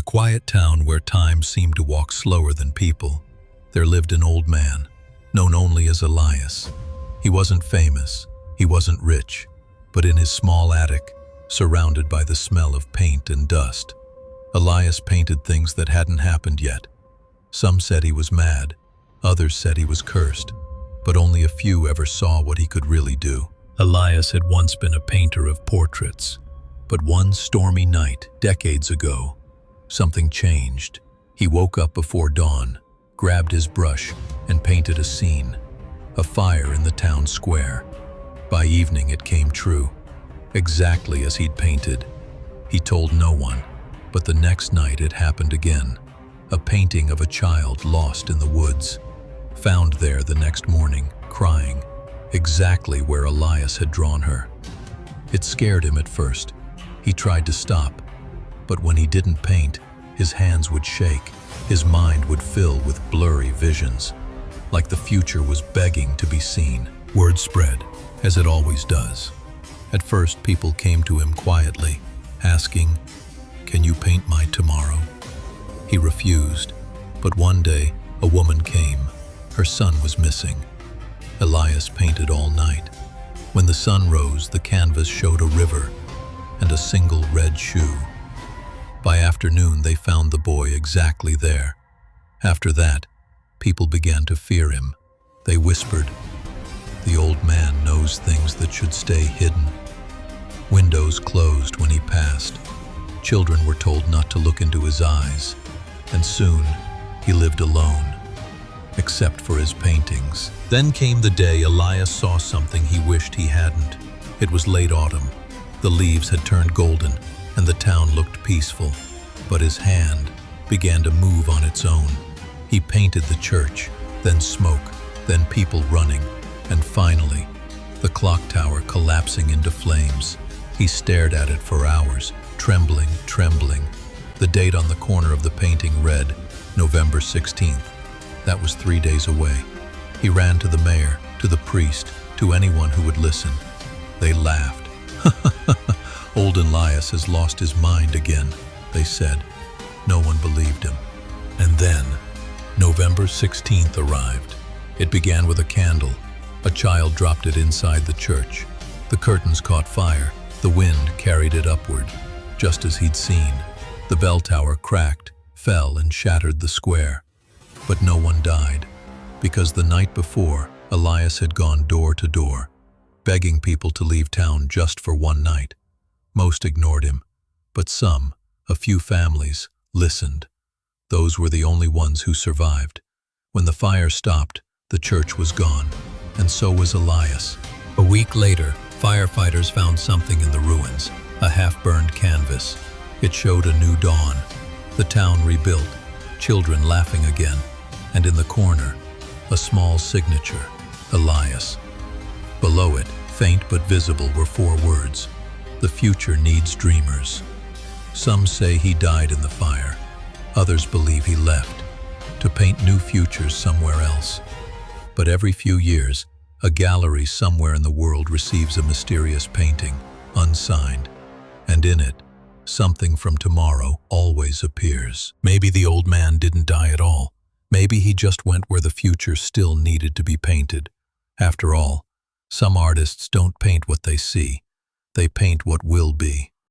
quiet town where time seemed to walk slower than people, there lived an old man, known only as Elias. He wasn't famous, he wasn't rich, but in his small attic, surrounded by the smell of paint and dust, Elias painted things that hadn't happened yet. Some said he was mad, others said he was cursed, but only a few ever saw what he could really do. Elias had once been a painter of portraits, but one stormy night, decades ago, something changed. He woke up before dawn, grabbed his brush, and painted a scene, a fire in the town square. By evening it came true, exactly as he'd painted. He told no one, but the next night it happened again. A painting of a child lost in the woods, found there the next morning, crying, exactly where Elias had drawn her. It scared him at first. He tried to stop, but when he didn't paint, his hands would shake, his mind would fill with blurry visions, like the future was begging to be seen. Word spread, as it always does. At first, people came to him quietly, asking, "Can you paint my tomorrow?" He refused, but one day, a woman came. Her son was missing. Elias painted all night. When the sun rose, the canvas showed a river and a single red shoe. By afternoon, they found the boy exactly there. After that, people began to fear him. They whispered, "The old man knows things that should stay hidden." Windows closed when he passed. Children were told not to look into his eyes, and soon he lived alone, except for his paintings. Then came the day Elias saw something he wished he hadn't. It was late autumn. The leaves had turned golden, and the town looked peaceful, but his hand began to move on its own. He painted the church, then smoke, then people running, and finally, the clock tower collapsing into flames. He stared at it for hours, trembling. The date on the corner of the painting read, November 16th. That was 3 days away. He ran to the mayor, to the priest, to anyone who would listen. They laughed. "Old Elias has lost his mind again," they said. No one believed him. And then, November 16th arrived. It began with a candle. A child dropped it inside the church. The curtains caught fire. The wind carried it upward, just as he'd seen. The bell tower cracked, fell, and shattered the square. But no one died, because the night before, Elias had gone door to door, begging people to leave town just for one night. Most ignored him, but some, a few families, listened. Those were the only ones who survived. When the fire stopped, the church was gone, and so was Elias. A week later, firefighters found something in the ruins, a half-burned canvas. It showed a new dawn. The town rebuilt, children laughing again, and in the corner, a small signature, Elias. Below it, faint but visible, were 4 words: "The future needs dreamers." Some say he died in the fire. Others believe he left to paint new futures somewhere else. But every few years, a gallery somewhere in the world receives a mysterious painting, unsigned, and in it, something from tomorrow always appears. Maybe the old man didn't die at all. Maybe he just went where the future still needed to be painted. After all, some artists don't paint what they see. They paint what will be.